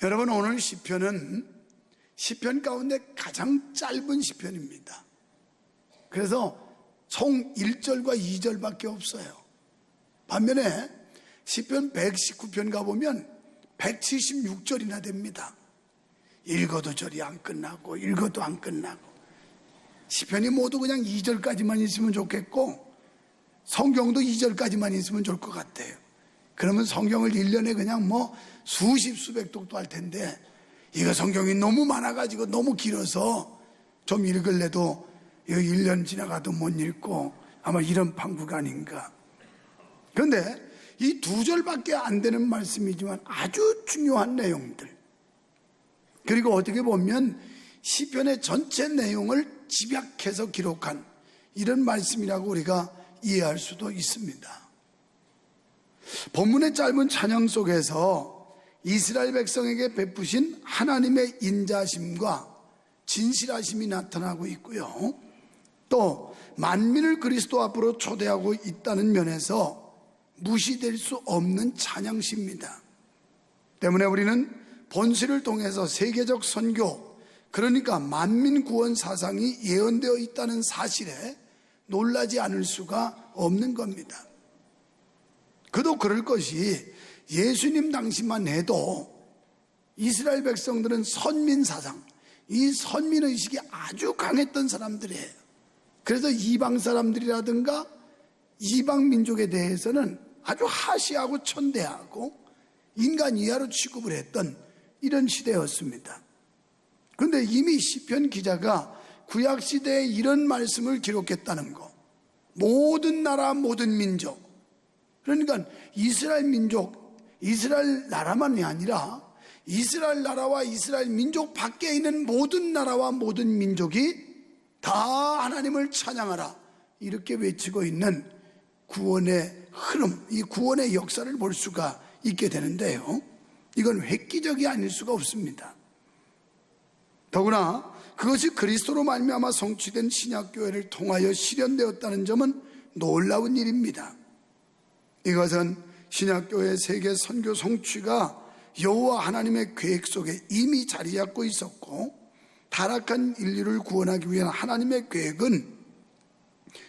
여러분, 오늘 시편은 시편 가운데 가장 짧은 시편입니다. 그래서 총 1절과 2절밖에 없어요. 반면에 시편 119편 가보면 176절이나 됩니다. 읽어도 절이 안 끝나고 읽어도 안 끝나고, 시편이 모두 그냥 2절까지만 있으면 좋겠고 성경도 2절까지만 있으면 좋을 것 같아요. 그러면 성경을 1년에 그냥 수십 수백 독도 할 텐데, 이거 성경이 너무 많아가지고 너무 길어서 좀 읽을래도 1년 지나가도 못 읽고, 아마 이런 판구가 아닌가. 그런데 이 2절밖에 안 되는 말씀이지만 아주 중요한 내용들, 그리고 어떻게 보면 시편의 전체 내용을 집약해서 기록한 이런 말씀이라고 우리가 이해할 수도 있습니다. 본문의 짧은 찬양 속에서 이스라엘 백성에게 베푸신 하나님의 인자심과 진실하심이 나타나고 있고요, 또 만민을 그리스도 앞으로 초대하고 있다는 면에서 무시될 수 없는 찬양시입니다. 때문에 우리는 본시를 통해서 세계적 선교, 그러니까 만민 구원 사상이 예언되어 있다는 사실에 놀라지 않을 수가 없는 겁니다. 그도 그럴 것이, 예수님 당시만 해도 이스라엘 백성들은 선민사상, 이 선민의식이 아주 강했던 사람들이에요. 그래서 이방 사람들이라든가 이방 민족에 대해서는 아주 하시하고 천대하고 인간 이하로 취급을 했던 이런 시대였습니다. 그런데 이미 시편 기자가 구약시대에 이런 말씀을 기록했다는 거, 모든 나라 모든 민족, 그러니까 이스라엘 민족, 이스라엘 나라만이 아니라 이스라엘 나라와 이스라엘 민족 밖에 있는 모든 나라와 모든 민족이 다 하나님을 찬양하라, 이렇게 외치고 있는 구원의 흐름, 이 구원의 역사를 볼 수가 있게 되는데요, 이건 획기적이 아닐 수가 없습니다. 더구나 그것이 그리스도로 말미암아 성취된 신약교회를 통하여 실현되었다는 점은 놀라운 일입니다. 이것은 신약교회 세계 선교 성취가 여호와 하나님의 계획 속에 이미 자리 잡고 있었고, 타락한 인류를 구원하기 위한 하나님의 계획은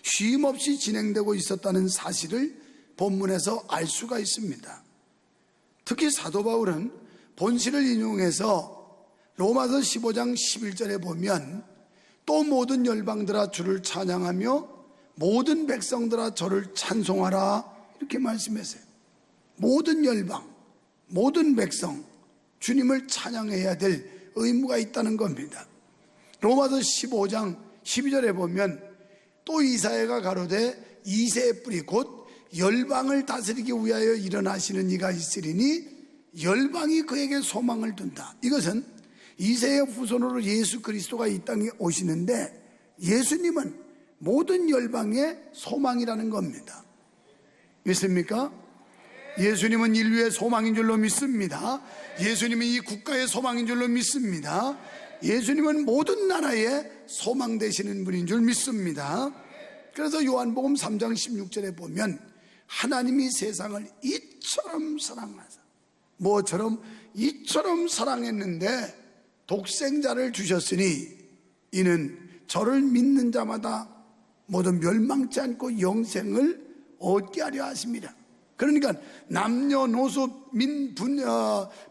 쉼없이 진행되고 있었다는 사실을 본문에서 알 수가 있습니다. 특히 사도 바울은 본시를 인용해서 로마서 15장 11절에 보면, 또 모든 열방들아 주를 찬양하며 모든 백성들아 저를 찬송하라, 이렇게 말씀했어요. 모든 열방, 모든 백성, 주님을 찬양해야 될 의무가 있다는 겁니다. 로마서 15장 12절에 보면, 또 이사야가 가로되 이새의 뿌리 곧 열방을 다스리기 위하여 일어나시는 이가 있으리니 열방이 그에게 소망을 둔다. 이것은 이새의 후손으로 예수 그리스도가 이 땅에 오시는데, 예수님은 모든 열방의 소망이라는 겁니다. 믿습니까? 예수님은 인류의 소망인 줄로 믿습니다. 예수님은 이 국가의 소망인 줄로 믿습니다. 예수님은 모든 나라의 소망 되시는 분인 줄 믿습니다. 그래서 요한복음 3장 16절에 보면, 하나님이 세상을 이처럼 사랑하사, 뭐처럼? 이처럼 사랑했는데 독생자를 주셨으니 이는 저를 믿는 자마다 모두 멸망치 않고 영생을 얻게 하려 하십니다. 그러니까 남녀노소,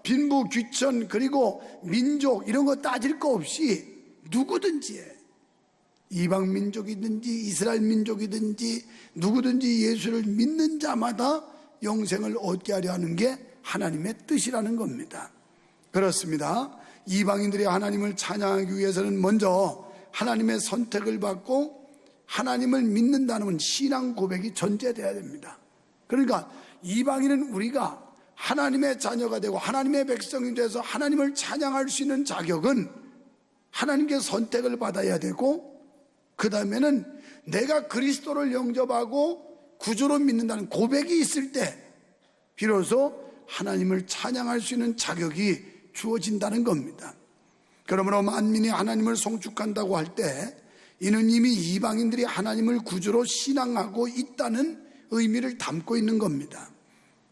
빈부 귀천, 그리고 민족, 이런 거 따질 거 없이 누구든지, 이방 민족이든지 이스라엘 민족이든지 누구든지 예수를 믿는 자마다 영생을 얻게 하려 하는 게 하나님의 뜻이라는 겁니다. 그렇습니다. 이방인들이 하나님을 찬양하기 위해서는 먼저 하나님의 선택을 받고 하나님을 믿는다는 신앙 고백이 전제돼야 됩니다. 그러니까 이방인은 우리가 하나님의 자녀가 되고 하나님의 백성이 돼서 하나님을 찬양할 수 있는 자격은 하나님께 선택을 받아야 되고, 그 다음에는 내가 그리스도를 영접하고 구주로 믿는다는 고백이 있을 때 비로소 하나님을 찬양할 수 있는 자격이 주어진다는 겁니다. 그러므로 만민이 하나님을 송축한다고 할 때 이는 이미 이방인들이 하나님을 구주로 신앙하고 있다는 의미를 담고 있는 겁니다.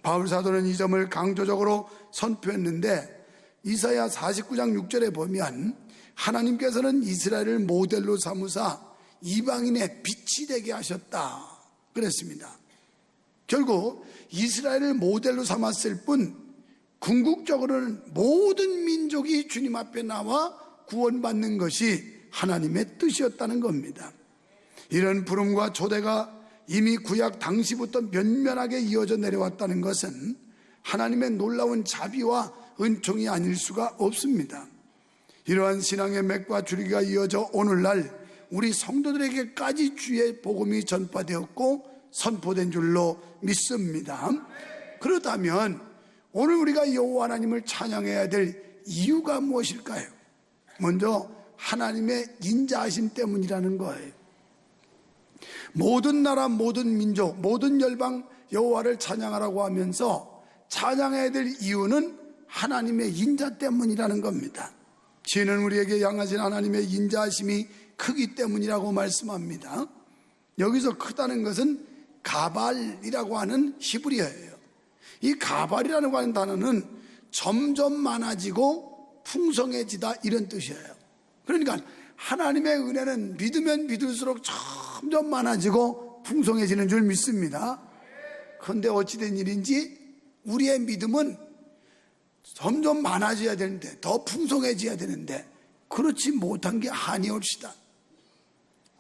바울 사도는 이 점을 강조적으로 선포했는데, 이사야 49장 6절에 보면 하나님께서는 이스라엘을 모델로 삼으사 이방인의 빛이 되게 하셨다 그랬습니다. 결국 이스라엘을 모델로 삼았을 뿐 궁극적으로는 모든 민족이 주님 앞에 나와 구원받는 것이 하나님의 뜻이었다는 겁니다. 이런 부름과 초대가 이미 구약 당시부터 면면하게 이어져 내려왔다는 것은 하나님의 놀라운 자비와 은총이 아닐 수가 없습니다. 이러한 신앙의 맥과 줄기가 이어져 오늘날 우리 성도들에게까지 주의 복음이 전파되었고 선포된 줄로 믿습니다. 그렇다면 오늘 우리가 여호와 하나님을 찬양해야 될 이유가 무엇일까요? 먼저 하나님의 인자하심 때문이라는 거예요. 모든 나라, 모든 민족, 모든 열방 여호와를 찬양하라고 하면서 찬양해야 될 이유는 하나님의 인자 때문이라는 겁니다. 시인은 우리에게 향하신 하나님의 인자하심이 크기 때문이라고 말씀합니다. 여기서 크다는 것은 가발이라고 하는 히브리어예요. 이 가발이라고 하는 단어는 점점 많아지고 풍성해지다 이런 뜻이에요. 그러니까 하나님의 은혜는 믿으면 믿을수록 점점 많아지고 풍성해지는 줄 믿습니다. 그런데 어찌된 일인지 우리의 믿음은 점점 많아져야 되는데, 더 풍성해져야 되는데 그렇지 못한 게 한이올시다.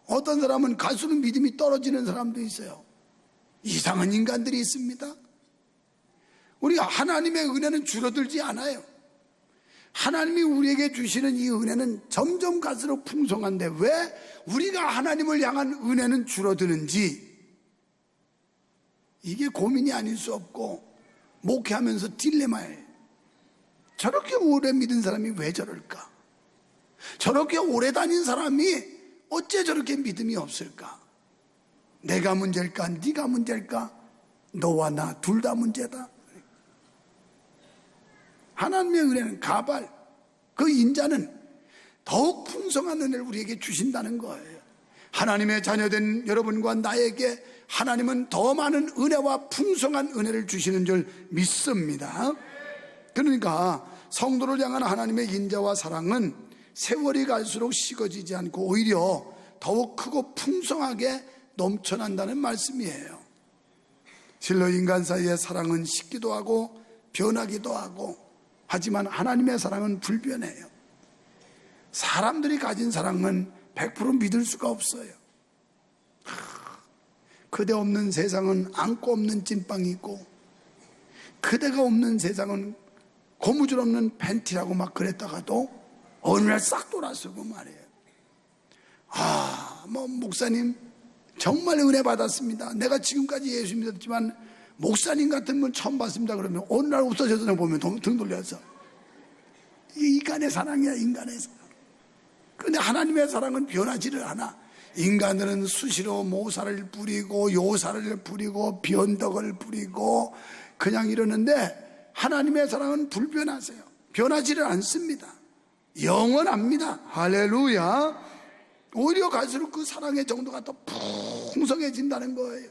어떤 사람은 갈수록 믿음이 떨어지는 사람도 있어요. 이상한 인간들이 있습니다. 우리가 하나님의 은혜는 줄어들지 않아요. 하나님이 우리에게 주시는 이 은혜는 점점 갈수록 풍성한데 왜 우리가 하나님을 향한 은혜는 줄어드는지, 이게 고민이 아닐 수 없고 목회하면서 딜레마예요. 저렇게 오래 믿은 사람이 왜 저럴까? 저렇게 오래 다닌 사람이 어째 저렇게 믿음이 없을까? 내가 문제일까? 네가 문제일까? 너와 나 둘 다 문제다. 하나님의 은혜는 가발, 그 인자는 더욱 풍성한 은혜를 우리에게 주신다는 거예요. 하나님의 자녀된 여러분과 나에게 하나님은 더 많은 은혜와 풍성한 은혜를 주시는 줄 믿습니다. 그러니까 성도를 향한 하나님의 인자와 사랑은 세월이 갈수록 식어지지 않고 오히려 더욱 크고 풍성하게 넘쳐난다는 말씀이에요. 실로 인간 사이의 사랑은 식기도 하고 변하기도 하고, 하지만 하나님의 사랑은 불변해요. 사람들이 가진 사랑은 100% 믿을 수가 없어요. 그대 없는 세상은 안고 없는 찐빵이고, 그대가 없는 세상은 고무줄 없는 팬티라고 막 그랬다가도 어느 날 싹 돌아서고 말이에요. 목사님 정말 은혜 받았습니다. 내가 지금까지 예수 믿었지만 목사님 같은 분 처음 봤습니다. 그러면 어느 날 없어져서 보면 등 돌려서, 이 인간의 사랑이야, 인간의 사랑. 그런데 하나님의 사랑은 변하지를 않아. 인간들은 수시로 모사를 뿌리고 요사를 뿌리고 변덕을 뿌리고 그냥 이러는데 하나님의 사랑은 불변하세요. 변하지를 않습니다. 영원합니다. 할렐루야. 오히려 갈수록 그 사랑의 정도가 더 풍성해진다는 거예요.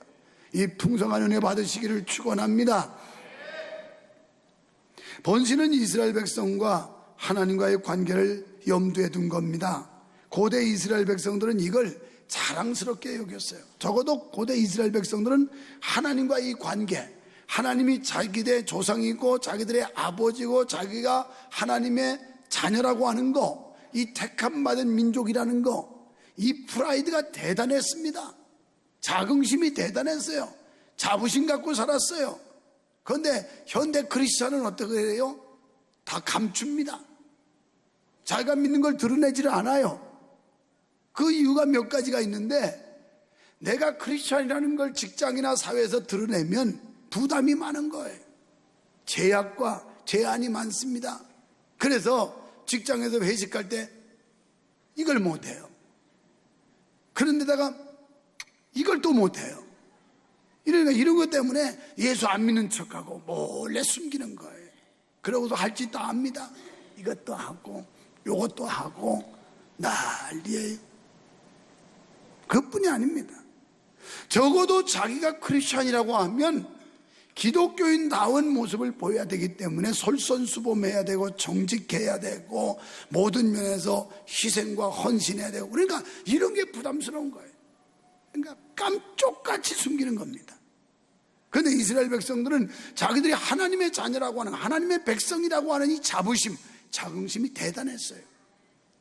이 풍성한 은혜 받으시기를 축원합니다. 본시는 이스라엘 백성과 하나님과의 관계를 염두에 둔 겁니다. 고대 이스라엘 백성들은 이걸 자랑스럽게 여겼어요. 적어도 고대 이스라엘 백성들은 하나님과 이 관계, 하나님이 자기들의 조상이고 자기들의 아버지고 자기가 하나님의 자녀라고 하는 거, 이 택함받은 민족이라는 거, 이 프라이드가 대단했습니다. 자긍심이 대단했어요. 자부심 갖고 살았어요. 그런데 현대 크리스찬은 어떻게 해요? 다 감춥니다. 자기가 믿는 걸 드러내지를 않아요. 그 이유가 몇 가지가 있는데, 내가 크리스찬이라는 걸 직장이나 사회에서 드러내면 부담이 많은 거예요. 제약과 제한이 많습니다. 그래서 직장에서 회식할 때 이걸 못해요. 그런데다가 이걸 또 못해요. 이러니까 이런 것 때문에 예수 안 믿는 척하고 몰래 숨기는 거예요. 그러고서 할 짓 다 합니다. 이것도 하고 이것도 하고 난리예요. 그것뿐이 아닙니다. 적어도 자기가 크리스찬이라고 하면 기독교인다운 모습을 보여야 되기 때문에 솔선수범해야 되고 정직해야 되고 모든 면에서 희생과 헌신해야 되고, 그러니까 이런 게 부담스러운 거예요. 그러니까 깜쪽같이 숨기는 겁니다. 그런데 이스라엘 백성들은 자기들이 하나님의 자녀라고 하는, 하나님의 백성이라고 하는 이 자긍심이 대단했어요.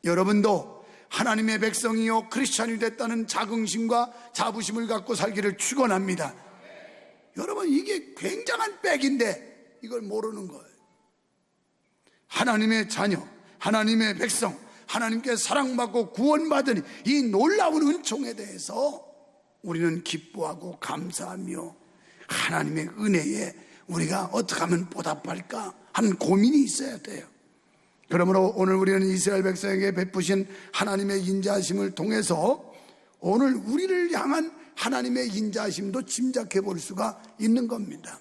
여러분도 하나님의 백성이요 크리스찬이 됐다는 자긍심과 자부심을 갖고 살기를 축원합니다. 여러분, 이게 굉장한 백인데 이걸 모르는 거예요. 하나님의 자녀, 하나님의 백성, 하나님께 사랑받고 구원받은 이 놀라운 은총에 대해서 우리는 기뻐하고 감사하며 하나님의 은혜에 우리가 어떻게 하면 보답할까 하는 고민이 있어야 돼요. 그러므로 오늘 우리는 이스라엘 백성에게 베푸신 하나님의 인자하심을 통해서 오늘 우리를 향한 하나님의 인자하심도 짐작해 볼 수가 있는 겁니다.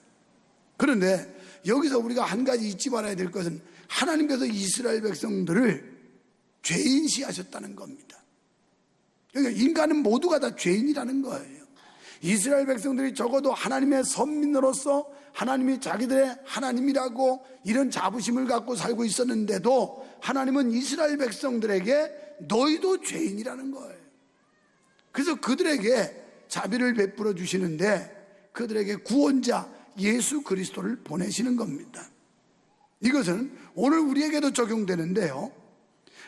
그런데 여기서 우리가 한 가지 잊지 말아야 될 것은 하나님께서 이스라엘 백성들을 죄인시하셨다는 겁니다. 그러니까 인간은 모두가 다 죄인이라는 거예요. 이스라엘 백성들이 적어도 하나님의 선민으로서 하나님이 자기들의 하나님이라고 이런 자부심을 갖고 살고 있었는데도 하나님은 이스라엘 백성들에게 너희도 죄인이라는 거예요. 그래서 그들에게 자비를 베풀어 주시는데 그들에게 구원자 예수 그리스도를 보내시는 겁니다. 이것은 오늘 우리에게도 적용되는데요,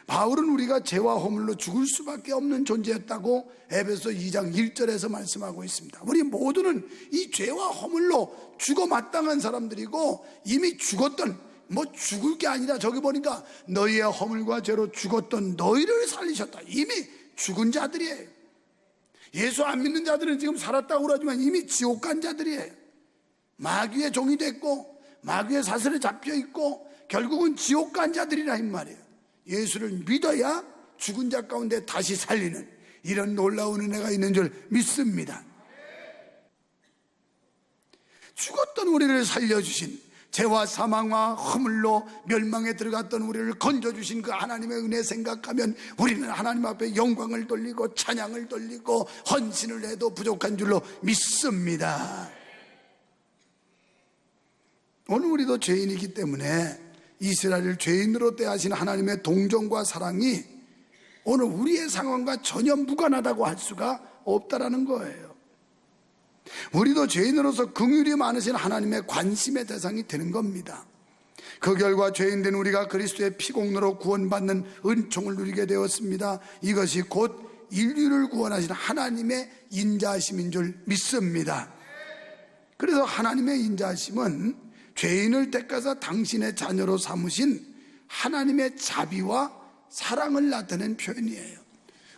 바울은 우리가 죄와 허물로 죽을 수밖에 없는 존재였다고 에베소 2장 1절에서 말씀하고 있습니다. 우리 모두는 이 죄와 허물로 죽어 마땅한 사람들이고 이미 죽었던, 죽을 게 아니라 저기 보니까 너희의 허물과 죄로 죽었던 너희를 살리셨다. 이미 죽은 자들이에요. 예수 안 믿는 자들은 지금 살았다고 그러지만 이미 지옥 간 자들이에요. 마귀의 종이 됐고 마귀의 사슬에 잡혀 있고 결국은 지옥 간 자들이라 이 말이에요. 예수를 믿어야 죽은 자 가운데 다시 살리는 이런 놀라운 은혜가 있는 줄 믿습니다. 죽었던 우리를 살려주신, 죄와 사망과 허물로 멸망에 들어갔던 우리를 건져주신 그 하나님의 은혜 생각하면 우리는 하나님 앞에 영광을 돌리고 찬양을 돌리고 헌신을 해도 부족한 줄로 믿습니다. 오늘 우리도 죄인이기 때문에 이스라엘을 죄인으로 대하신 하나님의 동정과 사랑이 오늘 우리의 상황과 전혀 무관하다고 할 수가 없다라는 거예요. 우리도 죄인으로서 긍휼이 많으신 하나님의 관심의 대상이 되는 겁니다. 그 결과 죄인된 우리가 그리스도의 피공로로 구원받는 은총을 누리게 되었습니다. 이것이 곧 인류를 구원하신 하나님의 인자하심인 줄 믿습니다. 그래서 하나님의 인자하심은 죄인을 택하사 당신의 자녀로 삼으신 하나님의 자비와 사랑을 나타낸 표현이에요.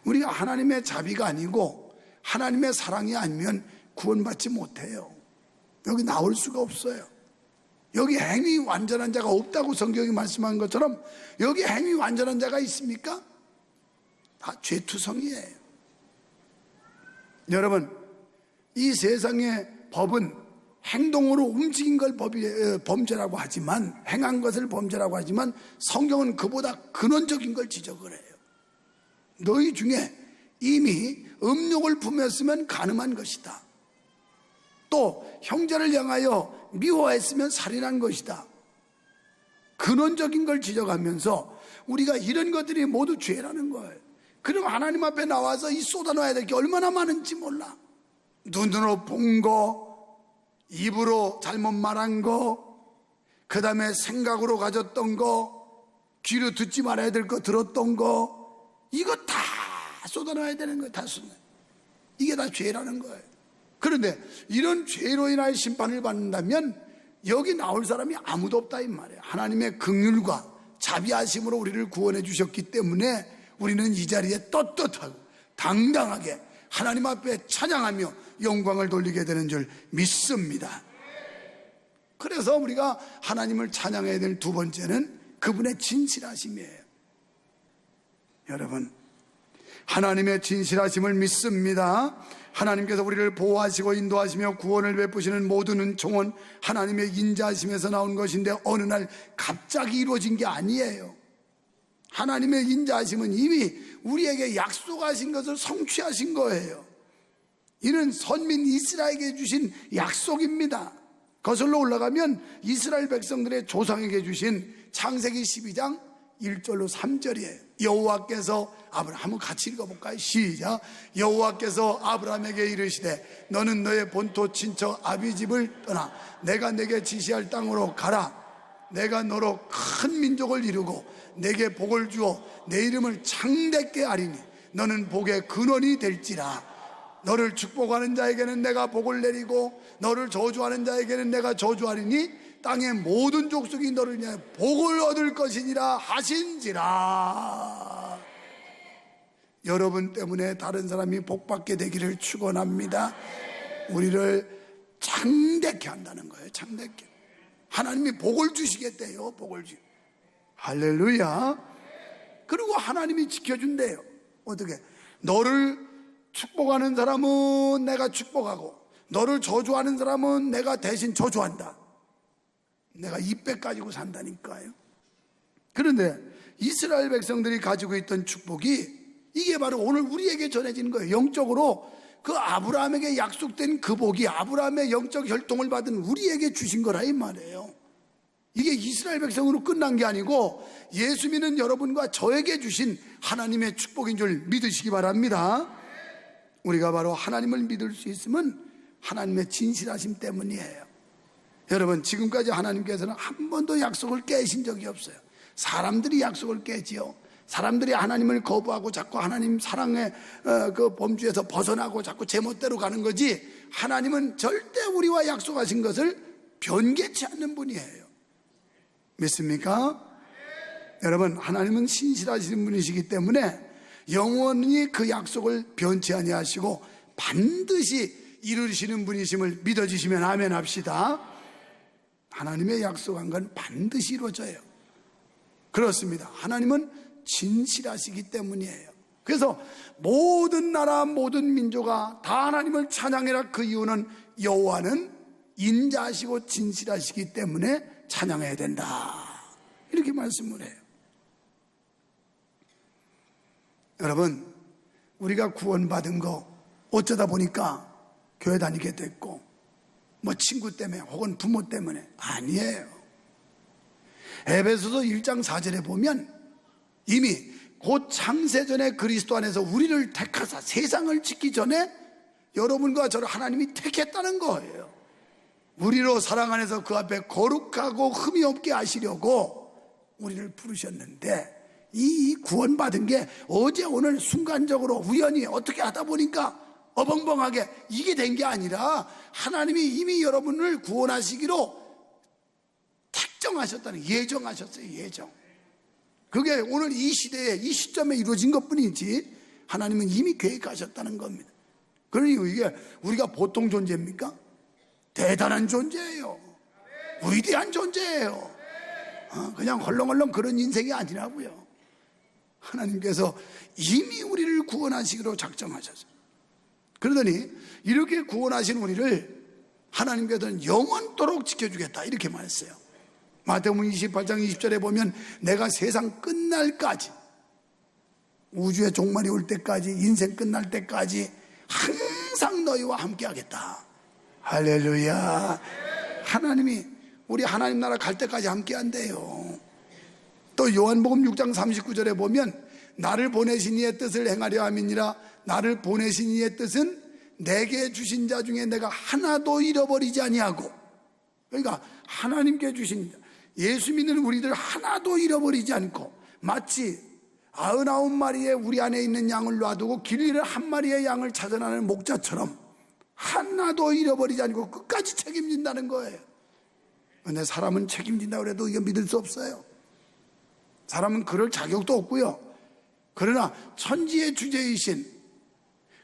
우리가 하나님의 자비가 아니고 하나님의 사랑이 아니면 구원받지 못해요. 여기 나올 수가 없어요. 여기 행위 완전한 자가 없다고 성경이 말씀한 것처럼 여기 행위 완전한 자가 있습니까? 다 죄투성이에요. 여러분, 이 세상의 법은 행동으로 움직인 걸 범죄라고 하지만, 행한 것을 범죄라고 하지만 성경은 그보다 근원적인 걸 지적을 해요. 너희 중에 이미 음욕을 품었으면 간음한 것이다. 또 형제를 향하여 미워했으면 살인한 것이다. 근원적인 걸 지적하면서 우리가 이런 것들이 모두 죄라는 거예요. 그럼 하나님 앞에 나와서 이 쏟아놔야 될 게 얼마나 많은지 몰라. 눈으로 본 거, 입으로 잘못 말한 거, 그 다음에 생각으로 가졌던 거, 귀로 듣지 말아야 될 거 들었던 거, 이거 다 쏟아놔야 되는 거예요. 다 쏟아놔요. 이게 다 죄라는 거예요. 그런데 이런 죄로 인하여 심판을 받는다면 여기 나올 사람이 아무도 없다 이 말이에요. 하나님의 긍휼과 자비하심으로 우리를 구원해 주셨기 때문에 우리는 이 자리에 떳떳하고 당당하게 하나님 앞에 찬양하며 영광을 돌리게 되는 줄 믿습니다. 그래서 우리가 하나님을 찬양해야 될 두 번째는 그분의 진실하심이에요. 여러분, 하나님의 진실하심을 믿습니다. 하나님께서 우리를 보호하시고 인도하시며 구원을 베푸시는 모든 은총은 하나님의 인자하심에서 나온 것인데 어느 날 갑자기 이루어진 게 아니에요. 하나님의 인자하심은 이미 우리에게 약속하신 것을 성취하신 거예요. 이는 선민 이스라엘에게 주신 약속입니다. 거슬러 올라가면 이스라엘 백성들의 조상에게 주신 창세기 12장 1절로 3절이에요. 여호와께서 한번 같이 읽어볼까요? 시작. 여호와께서 아브라함에게 이르시되 너는 너의 본토 친척 아비집을 떠나 내가 내게 지시할 땅으로 가라. 내가 너로 큰 민족을 이루고 내게 복을 주어 내 이름을 창대케 하리니 너는 복의 근원이 될지라. 너를 축복하는 자에게는 내가 복을 내리고 너를 저주하는 자에게는 내가 저주하리니 땅의 모든 족속이 너를 위하여 복을 얻을 것이니라 하신지라. 여러분 때문에 다른 사람이 복받게 되기를 축원합니다. 우리를 창대케 한다는 거예요. 창대케. 하나님이 복을 주시겠대요. 복을 주. 할렐루야. 그리고 하나님이 지켜준대요. 어떻게? 너를 축복하는 사람은 내가 축복하고 너를 저주하는 사람은 내가 대신 저주한다. 내가 이백 가지고 산다니까요. 그런데 이스라엘 백성들이 가지고 있던 축복이 이게 바로 오늘 우리에게 전해지는 거예요. 영적으로 그 아브라함에게 약속된 그 복이 아브라함의 영적 혈통을 받은 우리에게 주신 거라 이 말이에요. 이게 이스라엘 백성으로 끝난 게 아니고 예수 믿는 여러분과 저에게 주신 하나님의 축복인 줄 믿으시기 바랍니다. 우리가 바로 하나님을 믿을 수 있으면 하나님의 진실하심 때문이에요. 여러분, 지금까지 하나님께서는 한 번도 약속을 깨신 적이 없어요. 사람들이 약속을 깨지요. 사람들이 하나님을 거부하고 자꾸 하나님 사랑의 그 범주에서 벗어나고 자꾸 제멋대로 가는 거지, 하나님은 절대 우리와 약속하신 것을 변개치 않는 분이에요. 믿습니까? 여러분, 하나님은 신실하신 분이시기 때문에 영원히 그 약속을 변치 아니하시고 반드시 이루시는 분이심을 믿어주시면 아멘 합시다. 하나님의 약속한 건 반드시 이루어져요. 그렇습니다. 하나님은 진실하시기 때문이에요. 그래서 모든 나라 모든 민족아 다 하나님을 찬양해라. 그 이유는 여호와는 인자하시고 진실하시기 때문에 찬양해야 된다. 이렇게 말씀을 해요. 여러분, 우리가 구원받은 거 어쩌다 보니까 교회 다니게 됐고 뭐 친구 때문에 혹은 부모 때문에 아니에요. 에베소서 1장 4절에 보면 이미 곧 창세전에 그리스도 안에서 우리를 택하사 세상을 짓기 전에 여러분과 저를 하나님이 택했다는 거예요. 우리로 사랑 안에서 그 앞에 거룩하고 흠이 없게 하시려고 우리를 부르셨는데, 이 구원받은 게 어제 오늘 순간적으로 우연히 어떻게 하다 보니까 어벙벙하게 이게 된 게 아니라 하나님이 이미 여러분을 구원하시기로 택정하셨다는, 예정하셨어요. 예정. 그게 오늘 이 시대에 이 시점에 이루어진 것뿐이지 하나님은 이미 계획하셨다는 겁니다. 그러니 이게 우리가 보통 존재입니까? 대단한 존재예요. 위대한 존재예요. 그냥 헐렁헐렁 그런 인생이 아니라고요. 하나님께서 이미 우리를 구원하시기로 작정하셨어요. 그러더니 이렇게 구원하신 우리를 하나님께서는 영원토록 지켜주겠다 이렇게 말했어요. 마태복음 28장 20절에 보면 내가 세상 끝날까지, 우주의 종말이 올 때까지, 인생 끝날 때까지 항상 너희와 함께 하겠다. 할렐루야. 하나님이 우리 하나님 나라 갈 때까지 함께 한대요. 또 요한복음 6장 39절에 보면 나를 보내신 이의 뜻을 행하려 함이니라. 나를 보내신 이의 뜻은 내게 주신 자 중에 내가 하나도 잃어버리지 아니하고, 그러니까 하나님께 주신 예수 믿는 우리들 하나도 잃어버리지 않고, 마치 99마리의 우리 안에 있는 양을 놔두고 길 잃은 한 마리의 양을 찾아나는 목자처럼 하나도 잃어버리지 않고 끝까지 책임진다는 거예요. 근데 사람은 책임진다고 해도 이거 믿을 수 없어요. 사람은 그럴 자격도 없고요. 그러나 천지의 주제이신,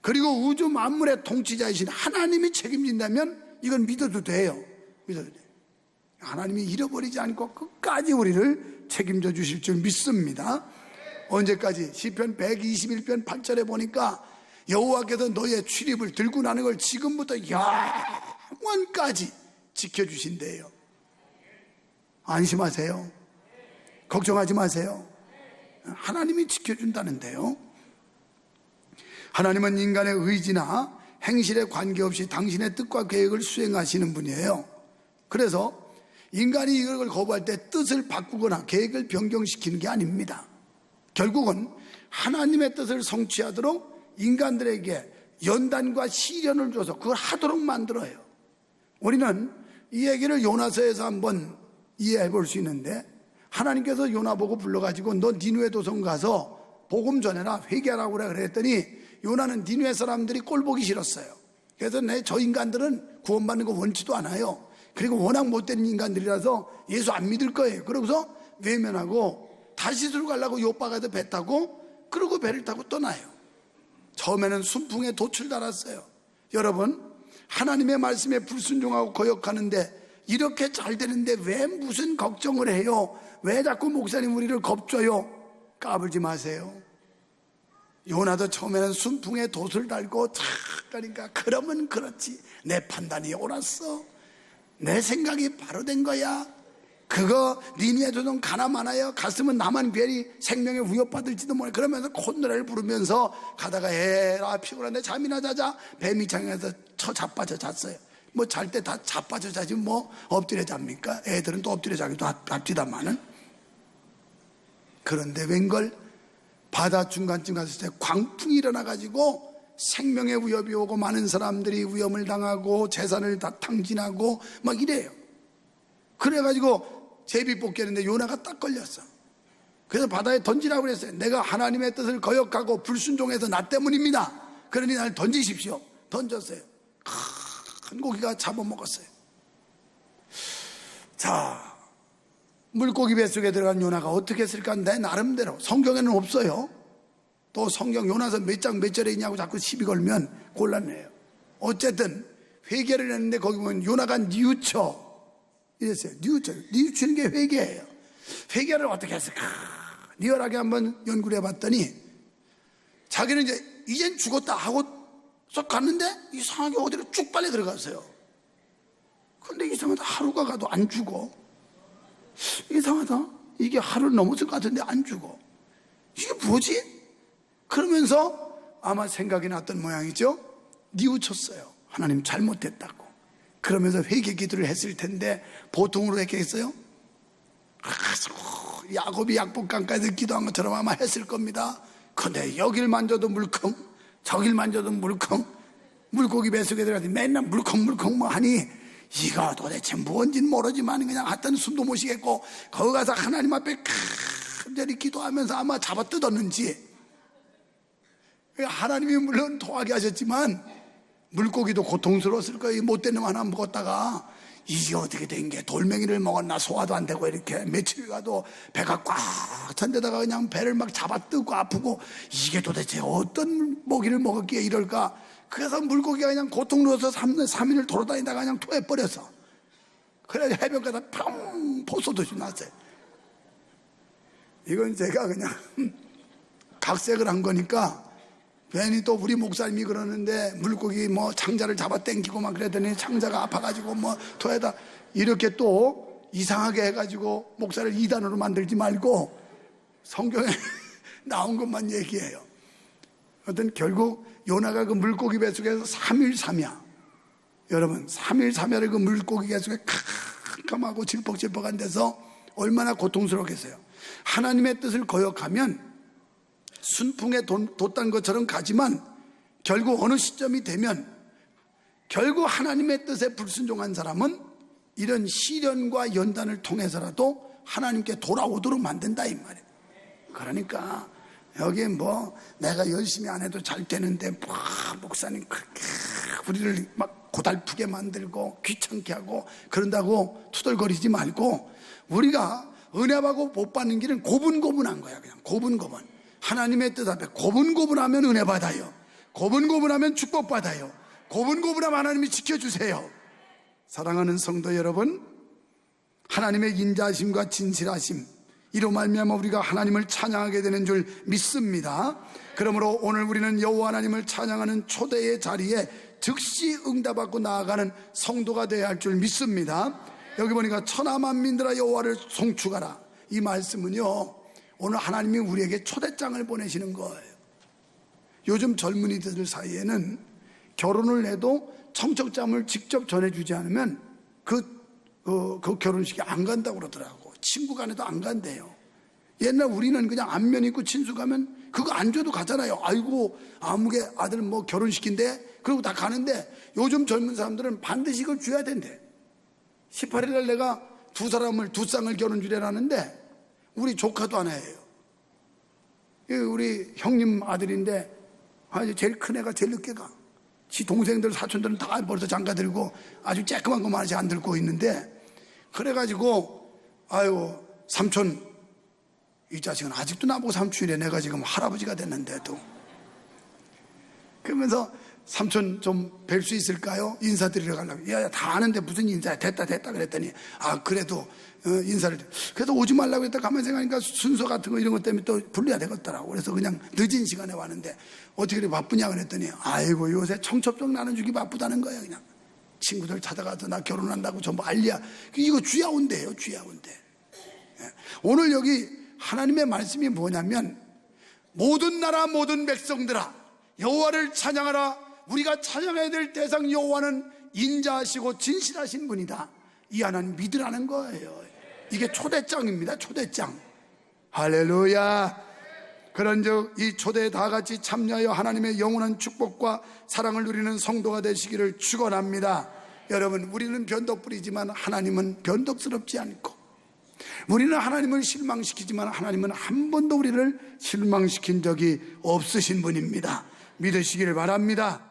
그리고 우주 만물의 통치자이신 하나님이 책임진다면 이건 믿어도 돼요. 믿어도 돼요. 하나님이 잃어버리지 않고 끝까지 우리를 책임져 주실 줄 믿습니다. 언제까지? 시편 121편 8절에 보니까 여호와께서 너의 출입을 들고 나는 걸 지금부터 영원까지 지켜주신대요. 안심하세요. 걱정하지 마세요. 하나님이 지켜준다는데요. 하나님은 인간의 의지나 행실에 관계없이 당신의 뜻과 계획을 수행하시는 분이에요. 그래서 인간이 이걸 거부할 때 뜻을 바꾸거나 계획을 변경시키는 게 아닙니다. 결국은 하나님의 뜻을 성취하도록 인간들에게 연단과 시련을 줘서 그걸 하도록 만들어요. 우리는 이 얘기를 요나서에서 한번 이해해 볼 수 있는데, 하나님께서 요나 보고 불러가지고 너 니누에 도성 가서 복음 전해라, 회개하라고 그래 그랬더니 요나는 니누에 사람들이 꼴 보기 싫었어요. 그래서 저 인간들은 구원받는 거 원치도 않아요. 그리고 워낙 못된 인간들이라서 예수 안 믿을 거예요. 그러고서 외면하고 다시스로 가려고 요파 가서 배 타고, 그러고 배를 타고 떠나요. 처음에는 순풍에 돛을 달았어요. 여러분, 하나님의 말씀에 불순종하고 거역하는데 이렇게 잘 되는데 왜 무슨 걱정을 해요? 왜 자꾸 목사님 우리를 겁줘요? 까불지 마세요. 요나도 처음에는 순풍에 돛을 달고 탁 가니까 그러면 그렇지, 내 판단이 옳았어, 내 생각이 바로 된 거야, 그거 니누에 도성 가나 마나요? 갔으면 나만 괜히 생명에 위협받을지도 모르. 그러면서 콧노래를 부르면서 가다가 에라 피곤한데 잠이나 자자, 배 밑창에서 자빠져 잤어요. 뭐 잘 때 다 자빠져 자지 뭐 엎드려 잡니까? 애들은 또 엎드려 자기도 합디다마는. 그런데 웬걸 바다 중간쯤 갔을 때 광풍이 일어나가지고 생명의 위협이 오고 많은 사람들이 위험을 당하고 재산을 다 탕진하고 막 이래요. 그래가지고 제비 뽑겠는데 요나가 딱 걸렸어. 그래서 바다에 던지라고 그랬어요. 내가 하나님의 뜻을 거역하고 불순종해서 나 때문입니다. 그러니 날 던지십시오. 던졌어요. 큰 고기가 잡아먹었어요. 자, 물고기 뱃속에 들어간 요나가 어떻게 했을까? 내 나름대로. 성경에는 없어요. 또 성경 요나서 몇 장 몇 절에 있냐고 자꾸 시비 걸면 곤란해요. 어쨌든 회개를 했는데 거기 보면 요나가 뉘우쳐 이랬어요. 뉘우치는 게 회개예요. 회개를 어떻게 했을까? 리얼하게 한번 연구를 해봤더니 자기는 이젠 죽었다 하고 쏙 갔는데 이상하게 어디로 쭉 빨려 들어갔어요. 근데 이상하다, 하루가 가도 안 죽어. 이상하다, 이게 하루를 넘었을 것 같은데 안 죽어. 이게 뭐지? 그러면서 아마 생각이 났던 모양이죠. 뉘우쳤어요. 하나님 잘못했다고. 그러면서 회개 기도를 했을 텐데 보통으로 했겠어요? 야곱이 약복강가에서 기도한 것처럼 아마 했을 겁니다. 근데 여길 만져도 물컹, 저길 만져도 물컹, 물고기 뱃속에 들어가서 맨날 물컹물컹 뭐 하니 이거 도대체 뭔지는 모르지만 그냥 하여튼 숨도 못 쉬겠고 거기 가서 하나님 앞에 간절히 기도하면서 아마 잡아 뜯었는지. 하나님이 물론 도하게 하셨지만 물고기도 고통스러웠을 거예요. 못된 놈 하나 먹었다가 이게 어떻게 된 게 돌멩이를 먹었나, 소화도 안 되고 이렇게 며칠 가도 배가 꽉 찬 데다가 그냥 배를 막 잡아뜯고 아프고 이게 도대체 어떤 먹이를 먹었기에 이럴까. 그래서 물고기가 그냥 고통 누워서 3일을 돌아다니다가 그냥 토해버렸어. 그래서 해변가다 펑 포소듯이 났어요. 이건 제가 그냥 각색을 한 거니까. 괜히 또 우리 목사님이 그러는데 물고기 뭐 창자를 잡아 당기고 막 그랬더니 창자가 아파가지고 뭐 토해다 이렇게 또 이상하게 해가지고 목사를 이단으로 만들지 말고 성경에 나온 것만 얘기해요. 하여튼 결국 요나가 그 물고기 뱃속에서 3일 3야. 여러분 3일 3야를 그 물고기 뱃속에 캄캄하고 질퍽질퍽한 데서 얼마나 고통스럽겠어요. 하나님의 뜻을 거역하면 순풍에 돛단 것처럼 가지만 결국 어느 시점이 되면 결국 하나님의 뜻에 불순종한 사람은 이런 시련과 연단을 통해서라도 하나님께 돌아오도록 만든다 이 말이에요. 그러니까 여기 뭐 내가 열심히 안 해도 잘 되는데 뭐 목사님 그렇게 우리를 막 고달프게 만들고 귀찮게 하고 그런다고 투덜거리지 말고 우리가 은혜 받고 복 받는 길은 고분고분한 거야. 그냥 고분고분. 하나님의 뜻 앞에 고분고분하면 은혜 받아요. 고분고분하면 축복 받아요. 고분고분하면 하나님이 지켜주세요. 사랑하는 성도 여러분, 하나님의 인자하심과 진실하심, 이로 말미암아 우리가 하나님을 찬양하게 되는 줄 믿습니다. 그러므로 오늘 우리는 여호와 하나님을 찬양하는 초대의 자리에 즉시 응답받고 나아가는 성도가 되어야 할 줄 믿습니다. 여기 보니까 천하 만민들아 여호와를 송축하라. 이 말씀은요, 오늘 하나님이 우리에게 초대장을 보내시는 거예요. 요즘 젊은이들 사이에는 결혼을 해도 청첩장을 직접 전해주지 않으면 그 그 결혼식에 안 간다고 그러더라고. 친구 간에도 안 간대요. 옛날 우리는 그냥 안면 있고 친수 가면 그거 안 줘도 가잖아요. 아이고 아무개 아들 뭐 결혼식인데 그러고 다 가는데, 요즘 젊은 사람들은 반드시 이걸 줘야 된대. 18일 날 내가 두 쌍을 결혼 주례라는데 우리 조카도 하나 해요. 우리 형님 아들인데 제일 큰 애가 제일 늦게 가. 지 동생들 사촌들은 다 벌써 장가 들고 아주 쬐끄만 것만 아직 안 들고 있는데, 그래가지고 아유 삼촌 이 자식은 아직도 나보고 삼촌이래. 내가 지금 할아버지가 됐는데도. 그러면서 삼촌 좀 뵐 수 있을까요? 인사드리러 가려고. 야, 다 아는데 무슨 인사야. 됐다 그랬더니 그래도 인사를. 그래도 오지 말라고 했다 가만히 생각하니까 순서 같은 거 이런 것 때문에 또 불러야 되겠더라고. 그래서 그냥 늦은 시간에 왔는데 어떻게 그렇게 바쁘냐 그랬더니 아이고 요새 청첩장 나눠주기 바쁘다는 거야. 그냥 친구들 찾아가서 나 결혼한다고 전부 알리야. 이거 쥐야온대요. 쥐야온대. 오늘 여기 하나님의 말씀이 뭐냐면, 모든 나라 모든 백성들아 여호와를 찬양하라. 우리가 찬양해야 될 대상 여호와는 인자하시고 진실하신 분이다. 이 하나님 믿으라는 거예요. 이게 초대장입니다. 초대장. 할렐루야. 그런즉 이 초대에 다 같이 참여하여 하나님의 영원한 축복과 사랑을 누리는 성도가 되시기를 축원합니다. 여러분, 우리는 변덕불이지만 하나님은 변덕스럽지 않고, 우리는 하나님을 실망시키지만 하나님은 한 번도 우리를 실망시킨 적이 없으신 분입니다. 믿으시기를 바랍니다.